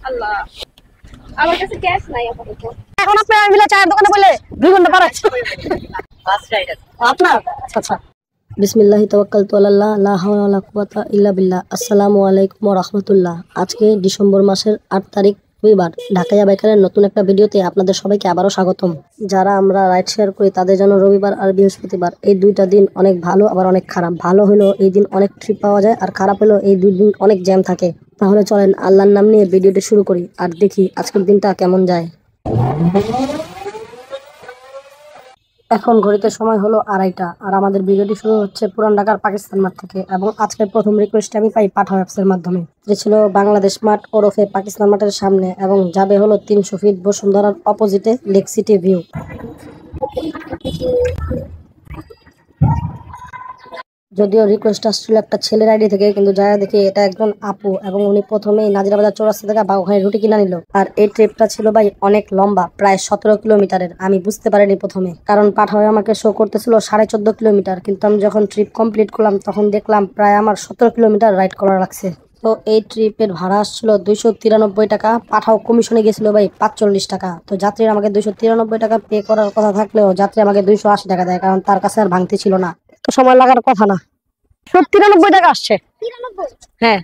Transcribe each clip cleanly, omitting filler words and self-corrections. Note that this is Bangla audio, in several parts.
আল্লাহ, আমার কাছে ক্যাশ নাই আপাতত। এখন আপনি মিলে চায়ের দোকানে বলে 2 ঘন্টা পর আপনার আচ্ছা। বিসমিল্লাহি তাওয়াক্কালতু আলাল্লাহ, লা হাওলা ওয়ালা কুওয়াতা ইল্লা বিল্লাহ। আসসালামু আলাইকুম ওয়া রাহমাতুল্লাহ। আজকে ডিসেম্বর মাসের 8 তারিখ রবিবার। ঢাকাইয়া বাইকারের নতুন একটা ভিডিওতে আপনাদের সবাইকে আবারও স্বাগতম। যারা আমরা রাইড শেয়ার করি তাদের জন্য রবিবার আর বৃহস্পতিবার এই দুইটা দিন অনেক ভালো আবার অনেক খারাপ। ভালো হলো এই দিন অনেক ট্রিপ পাওয়া যায়, আর খারাপ হলো এই 2 দিন অনেক জ্যাম থাকে। তাহলে চলেন আল্লাহর নাম নিয়ে ভিডিওটি শুরু করি আর দেখি আজকের দিনটা কেমন যায়। এখন ঘড়িতে সময় হলো 2:30 আর আমাদের ভিডিওটি শুরু হচ্ছে পুরান ঢাকার পাকিস্তান মাঠ থেকে। এবং আজকের প্রথম রিকোয়েস্ট আমি পাই পাঠাও অ্যাপসের মাধ্যমে, যে ছিল বাংলাদেশ মাঠ ওরফে পাকিস্তান মাঠের সামনে, এবং যাবে হলো 300 ফিট বসুন্ধরার অপোজিটে লেক সিটি ভিউ। যদিও রিকোয়েস্ট আসছিল একটা ছেলের আইডি থেকে, কিন্তু যারা দেখি এটা একজন আপু, এবং উনি প্রথমেই নাজিরাবাজার চৌরাস্তা থেকে বাবুখানি রুটি কিনা নিল। আর এই ট্রিপটা ছিল ভাই অনেক লম্বা, প্রায় 17 কিলোমিটারের। আমি বুঝতে পারিনি প্রথমে, কারণ পাঠাওয়ে আমাকে শো করতেছিল 14.5 কিলোমিটার, কিন্তু আমি যখন ট্রিপ কমপ্লিট করলাম তখন দেখলাম প্রায় আমার 17 কিলোমিটার রাইড করা লাগছে। তো এই ট্রিপের ভাড়া আসছিল 293 টাকা। পাঠাও কমিশনে গেছিল ভাই 45 টাকা। তো যাত্রীর আমাকে 293 টাকা পে করার কথা থাকলেও যাত্রী আমাকে 280 টাকা দেয়, কারণ তার কাছে আর ভাঙতি ছিল না। তো সময় লাগার কথা না, 93 টাকা আসছে। হ্যাঁ,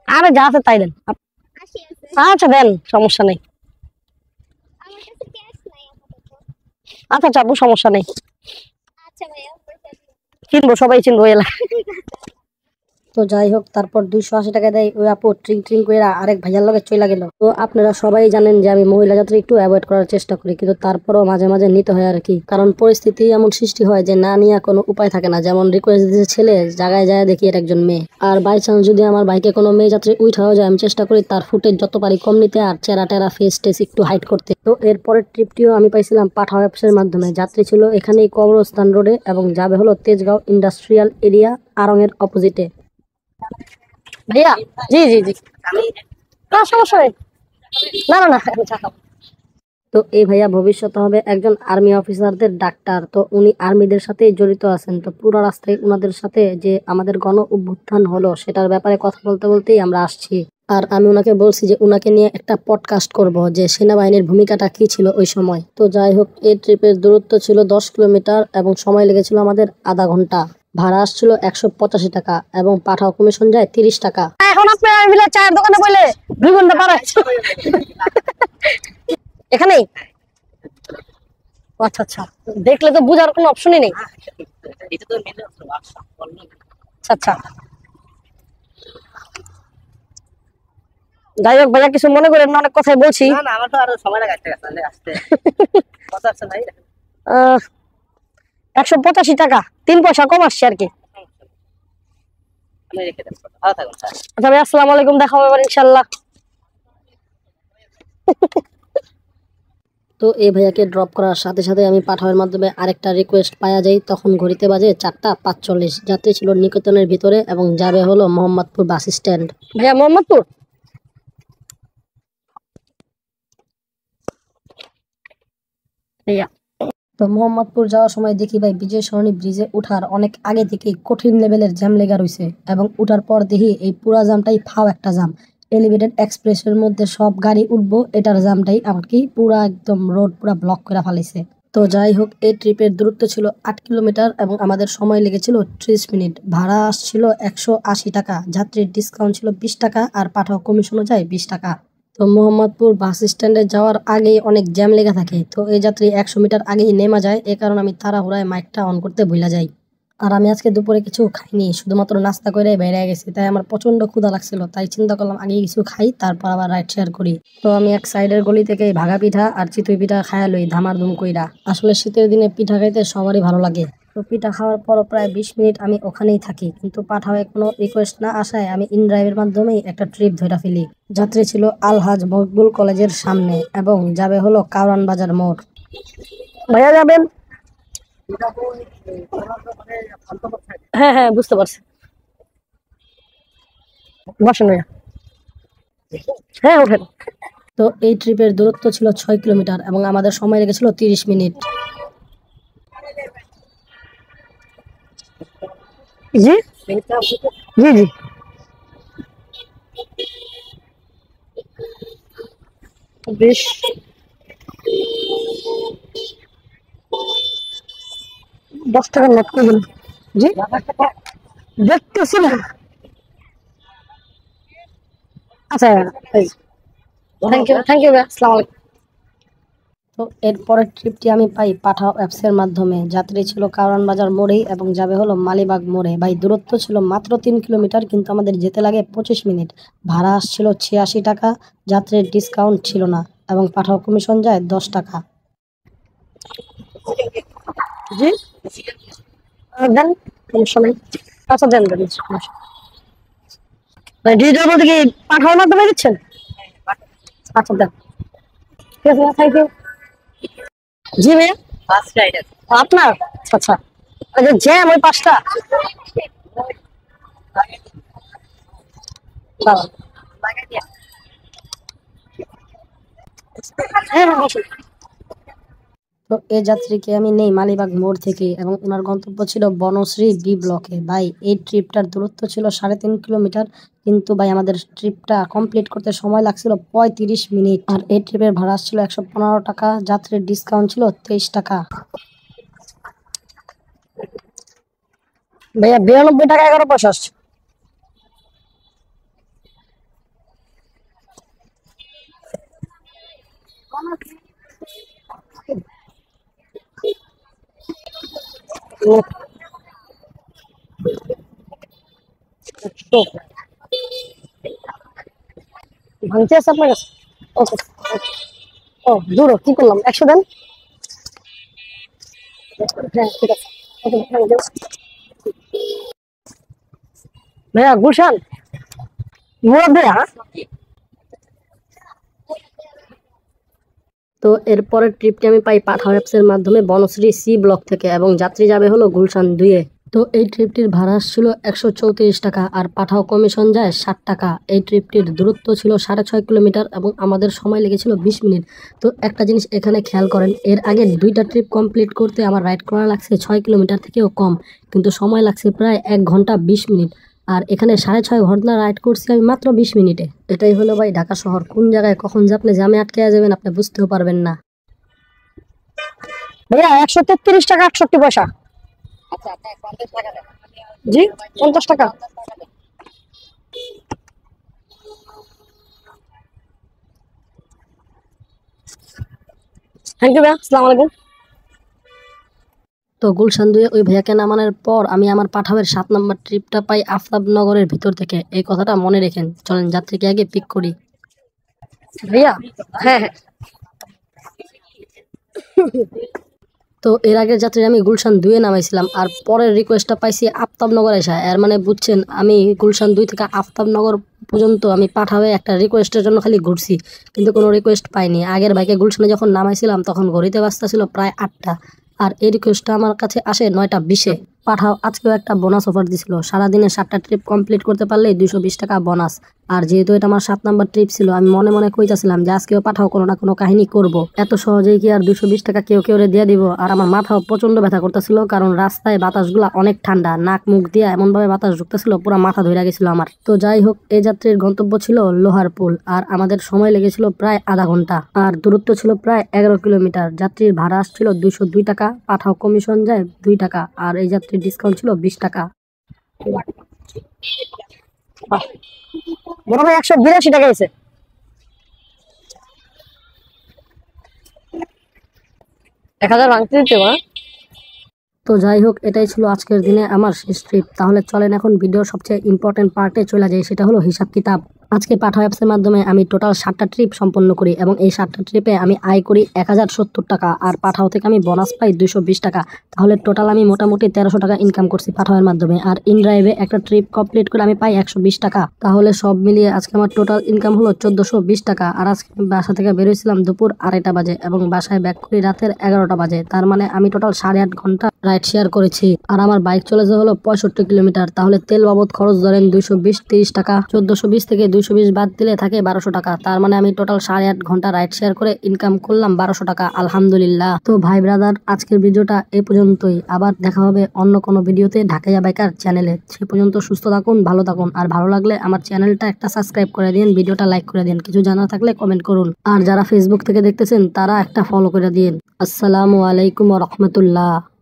আরে যা আছে তাই দেন। আচ্ছা দেন, সমস্যা নেই। আচ্ছা চাপু, সমস্যা নেই, চিনবো, সবাই চিনবো এলা। তো যাই হোক, তারপর 280 টাকা দেয় ওই আপু ট্রিং ট্রিং করে আরেক ভাইয়ার লগে চলে গেল। তো আপনারা সবাই জানেন যে আমি মহিলা যাত্রী একটু অ্যাভয়েড করার চেষ্টা করি, কিন্তু তারপরও মাঝে মাঝে নিতে হয় আর কি, কারণ পরিস্থিতি এমন সৃষ্টি হয় যে না নিয়ে কোনো উপায় থাকে না। যেমন রিকোয়েস্ট দিয়েছে ছেলে, জায়গায় যায় দেখি এর একজন মেয়ে। আর বাই চান্স যদি আমার বাইকে কোনো মেয়ে যাত্রী উঠাও যায়, আমি চেষ্টা করি তার ফুটেজ যত পারি কম নিতে, আর চেরা টেরা ফেস টেস একটু হাইড করতে। তো এরপরের ট্রিপটিও আমি পাইছিলাম পাঠাও অ্যাপসের মাধ্যমে। যাত্রী ছিল এখানেই কবরস্থান রোডে, এবং যাবে হলো তেজগাঁও ইন্ডাস্ট্রিয়াল এরিয়া আড়ং এর অপোজিটে। ভাইয়া জি জি জি, না সমস্যা নেই, না না না। তো এই ভাইয়া ভবিষ্যতে হবে একজন আর্মি অফিসারদের ডাক্তার। তো উনি আর্মিদের সাথে জড়িত আছেন। তো পুরো রাস্তায় উনাদের সাথে যে আমাদের গণ অভ্যুত্থান হলো সেটার ব্যাপারে কথা বলতে বলতেই আমরা আসছি। আর আমি ওনাকে বলছি যে উনাকে নিয়ে একটা পডকাস্ট করব, যে সেনাবাহিনীর ভূমিকাটা কি ছিল ওই সময়। তো যাই হোক, এই ট্রিপের দূরত্ব ছিল 10 কিলোমিটার এবং সময় লেগেছিল আমাদের আধা ঘন্টা। ভাড়া আসছিল 185 টাকা, এবং পাঠাও কমিশন যায় 30 টাকা। এখন আপনি মিলে চায়ের দোকানে বলে 2 ঘন্টা পার হয়েছে এখানেই। আচ্ছা আচ্ছা, দেখলে তো বুঝার কোনো অপশনই নেই। আচ্ছা আচ্ছা, যাই হোক ভাইয়া কিছু মনে করেন না, অনেক কথাই বলছি। 185 টাকা, 3 পয়সা কম আসছে আর কি। আচ্ছা ভাই, আসসালামু আলাইকুম, দেখা হবে ইনশাল্লাহ। তো এই ভাইয়াকে ড্রপ করার সাথে সাথে আমি পাঠাওয়ের মাধ্যমে আরেকটা রিকোয়েস্ট পাওয়া যায়। তখন ঘড়িতে বাজে 4:45। যাত্রী ছিল নিকেতনের ভিতরে এবং যাবে হলো মোহাম্মদপুর বাস স্ট্যান্ড। ভাইয়া মোহাম্মদপুর, ভাইয়া। তো মোহাম্মদপুর যাওয়ার সময় দেখি ভাই বিজয় সরণি ব্রিজে উঠার অনেক আগে থেকেই কঠিন লেভেলের জ্যাম লেগে রয়েছে, এবং উঠার পর দেখি এই পুরা জামটাই ফাও একটা জাম। এলিভেটেড এক্সপ্রেসের মধ্যে সব গাড়ি উঠবো, এটার জামটাই আমার কি পুরা একদম রোড পুরা ব্লক করে ফেলাইছে। তো যাই হোক, এই ট্রিপের দূরত্ব ছিল 8 কিলোমিটার এবং আমাদের সময় লেগেছিল 30 মিনিট। ভাড়া আসছিল 180 টাকা, যাত্রীর ডিসকাউন্ট ছিল 20 টাকা, আর পাঠাও কমিশনও যায় 20 টাকা। তো মোহাম্মদপুর বাস স্ট্যান্ডে যাওয়ার আগেই অনেক জ্যাম লেগে থাকে। তো এই যাত্রী 100 মিটার আগেই নেমে যায়, এ কারণে আমি তাড়াহুড়ায় মাইকটা অন করতে ভুলে যাই। আর আমি আজকে দুপুরে কিছু খাইনি, শুধুমাত্র নাস্তা করে বেরিয়ে গেছি। তাই আমার প্রচন্ড ক্ষুধা লাগছিল, তাই চিন্তা করলাম আগে কিছু খাই, তারপর আবার রাইড শেয়ার করি। তো আমি এক সাইডের গলি থেকে ভাগা পিঠা আর চিতই পিঠা খায়া লই ধামার ধুম কইরা। আসলে শীতের দিনে পিঠা খাইতে সবারই ভালো লাগে। তো পিঠা খাওয়ার পর প্রায় 20 মিনিট আমি ওখানেই থাকি, কিন্তু পাঠাওয়ে কোনো রিকোয়েস্ট না আসায় আমি ইনড্রাইভের মাধ্যমেই একটা ট্রিপ ধরে ফেলি। যাত্রী ছিল আলহাজ মকবুল কলেজের সামনে, এবং যাবে হলো কাউরান বাজার মোড়। ভাইয়া যাবেন? হ্যাঁ হ্যাঁ, বুঝতে পারছি, বসেন ভাইয়া। হ্যাঁ ওঠেন। তো এই ট্রিপের দূরত্ব ছিল 6 কিলোমিটার এবং আমাদের সময় লেগেছিল 30 মিনিট। জি জি জি। 20 10 টাকা নেট করবেন। জি দেখতেছি না। আচ্ছা থ্যাংক ইউ ভাই, আসসালামু আলাইকুম। তো এরপরের ট্রিপটি আমি পাই পাঠাও অ্যাপসের মাধ্যমে। যাত্রী ছিল কারওয়ান বাজার মোড়েই এবং যাবে হলো মালিবাগ মোড়ে। ভাই দূরত্ব ছিল মাত্র 3 কিলোমিটার, কিন্তু আমাদের যেতে লাগে 25 মিনিট। ভাড়া আসছিল 86 টাকা, যাত্রীর ডিসকাউন্ট ছিল না এবং পাঠাও কমিশন যায় 10 টাকা। জি দেন, সমস্যা নেই। আচ্ছা দেন দেন, সমস্যা নেই। ভাই ডিজিটাল বলতে কি পাঠাওয়ার মাধ্যমে দিচ্ছেন? আচ্ছা দেন, ঠিক আছে, থ্যাংক ইউ। জি ভাইয়া, আপনার? আচ্ছা, জ্যাম ওই পাঁচটা। দাঁড়ান। হ্যাঁ হ্যাঁ, বসুন। তো এই যাত্রীকে আমি নেই মালিবাগ মোড় থেকে এবং ওনার গন্তব্য ছিল বনশ্রী বি ব্লকে। ভাই এই ট্রিপটার দূরত্ব ছিল 3.5 কিলোমিটার, কিন্তু ভাই আমাদের ট্রিপটা কমপ্লিট করতে সময় লাগছিল 35 মিনিট। আর এই ট্রিপের ভাড়া ছিল 115 টাকা, যাত্রীর ডিসকাউন্ট ছিল 23 টাকা। ভাইয়া 92 টাকা 11 পয়সা আসছে। তো ভাঙতে আছে আপনার কাছে? ওকে। ও দূর, কি করলাম, 100 দেন। হ্যাঁ ঠিক আছে, ওকে, thank you। ভাইয়া গুলশান মুরাদ ভাইয়া। তো এরপরের ট্রিপটি আমি পাই পাঠাও অ্যাপসের মাধ্যমে বনশ্রী সি ব্লক থেকে এবং যাত্রী যাবে হলো গুলশান 2-এ। তো এই ট্রিপটির ভাড়া ছিল 134 টাকা আর পাঠাও কমিশন যায় 60 টাকা। এই ট্রিপটির দূরত্ব ছিল 6.5 কিলোমিটার এবং আমাদের সময় লেগেছিল 20 মিনিট। তো একটা জিনিস এখানে খেয়াল করেন, এর আগে 2টা ট্রিপ কমপ্লিট করতে আমার রাইড করা লাগছে 6 কিলোমিটার থেকেও কম, কিন্তু সময় লাগছে প্রায় 1 ঘন্টা 20 মিনিট। আর এখানে 6.5 ঘন্টা রাইড করছি আমি মাত্র 20 মিনিটে। এটাই হলো ভাই ঢাকা শহর, কোন জায়গায় কখন যে আপনি জামে আটকে যাবেন আপনি বুঝতেও পারবেন না। ভাইয়া 133 টাকা 68 পয়সা। জি 50 টাকা। থ্যাংক ইউ ভাইয়া, আসসালামু আলাইকুম। তো গুলশান 2-এ ওই ভাইয়াকে নামানোর পর আমি আমার পাঠাওয়ের 7 নম্বর ট্রিপটা পাই আফতাবনগরের ভিতর থেকে। এই কথাটা মনে রেখেন। চলেন যাত্রীকে আগে পিক করি। ভাইয়া হ্যাঁ হ্যাঁ। তো এর আগের যাত্রী আমি গুলশান 2-এ নামাইছিলাম আর পরের রিকোয়েস্টটা পাইছি আফতাবনগর এসে। এর মানে বুঝছেন, আমি গুলশান 2 থেকে আফতাবনগর পর্যন্ত আমি পাঠাওয়ে একটা রিকোয়েস্টের জন্য খালি ঘুরছি, কিন্তু কোনো রিকোয়েস্ট পাইনি। আগের বাইকে গুলশানে যখন নামাইছিলাম তখন ঘড়িতে বাজতা ছিল প্রায় 8টা, আর এই রিকোয়েস্টটা আমার কাছে আসে 9টা 20-এ। পাঠাও আজকেও একটা বোনাস অফার দিছিল, সারাদিনে 7টা ট্রিপ কমপ্লিট করতে পারলে 220 টাকা বোনাস। আর যেহেতু এটা আমার 7 নাম্বার ট্রিপ ছিল, আমি মনে মনে কইতাছিলাম যে আজকেও পাঠাও কোনো না কোনো কাহিনী করব। এত সহজেই কি আর 220 টাকা কেউ কেউ দিয়ে দিব? আর আমার মাথাও প্রচন্ড ব্যথা করতেছিল, কারণ রাস্তায় বাতাসগুলা অনেক ঠান্ডা, নাক মুখ দিয়ে এমন ভাবে বাতাস ঢুকতেছিল পুরো মাথা ধরে গেছিল আমার। তো যাই হোক, এই যাত্রীর গন্তব্য ছিল লোহারপুল আর আমাদের সময় লেগেছিল প্রায় আধা ঘন্টা আর দূরত্ব ছিল প্রায় 11 কিলোমিটার। যাত্রীর ভাড়া আসছিল 202 টাকা, পাঠাও কমিশন যায় 2 টাকা আর এই যাত্রীর ডিসকাউন্ট ছিল 20 টাকা। বড় ভাই 182 টাকা গেছে। 1000 ভাঙতে দিতে বা। তো যাই হোক, এটাই ছিল আজকের দিনে আমার শেষ ট্রিপ। তাহলে চলেন এখন ভিডিওর সবচেয়ে ইম্পর্টেন্ট পার্টে চলে যাই, সেটা হলো হিসাব কিতাব। আজকে পাঠাও অ্যাপসের মাধ্যমে আমি টোটাল 7টা ট্রিপ সম্পন্ন করি এবং এই 7টা ট্রিপে আমি আয় করি 1070 টাকা আর পাঠাও থেকে আমি বোনাস পাই 220 টাকা। তাহলে টোটাল আমি মোটামুটি 1300 টাকা ইনকাম করছি পাঠাওয়ের মাধ্যমে। আর ইন ড্রাইভে একটা ট্রিপ কমপ্লিট করে আমি পাই 120 টাকা। তাহলে সব মিলিয়ে আজকে আমার টোটাল ইনকাম হলো 1420 টাকা। আর আজকে আমি বাসা থেকে বেরোইছিলাম দুপুর 2:30 বাজে এবং বাসায় ব্যাক করি রাতের 11টা বাজে। তার মানে আমি টোটাল 8.5 ঘন্টা রাইড শেয়ার করেছি আর আমার বাইক চলে যাওয়া হলো 65 কিলোমিটার। তাহলে তেল বাবদ খরচ ধরেন 220 30 টাকা। 1420 থেকে 220 220 বাদ দিলে থাকে 1200 টাকা। তার মানে আমি টোটাল 8.5 ঘন্টা রাইড শেয়ার করে ইনকাম করলাম 1200 টাকা, আলহামদুলিল্লাহ। তো ভাই ব্রাদার, আজকের ভিডিওটা এই পর্যন্তই। আবার দেখা হবে অন্য কোনো ভিডিওতে ঢাকাইয়া বাইকার চ্যানেলে। সে পর্যন্ত সুস্থ থাকুন, ভালো থাকুন। আর ভালো লাগলে আমার চ্যানেলটা একটা সাবস্ক্রাইব করে দিন, ভিডিওটা লাইক করে দিন, কিছু জানা থাকলে কমেন্ট করুন। আর যারা ফেসবুক থেকে দেখতেছেন তারা একটা ফলো করে দিন। আসসালামু আলাইকুম ওয়া রাহমাতুল্লাহ।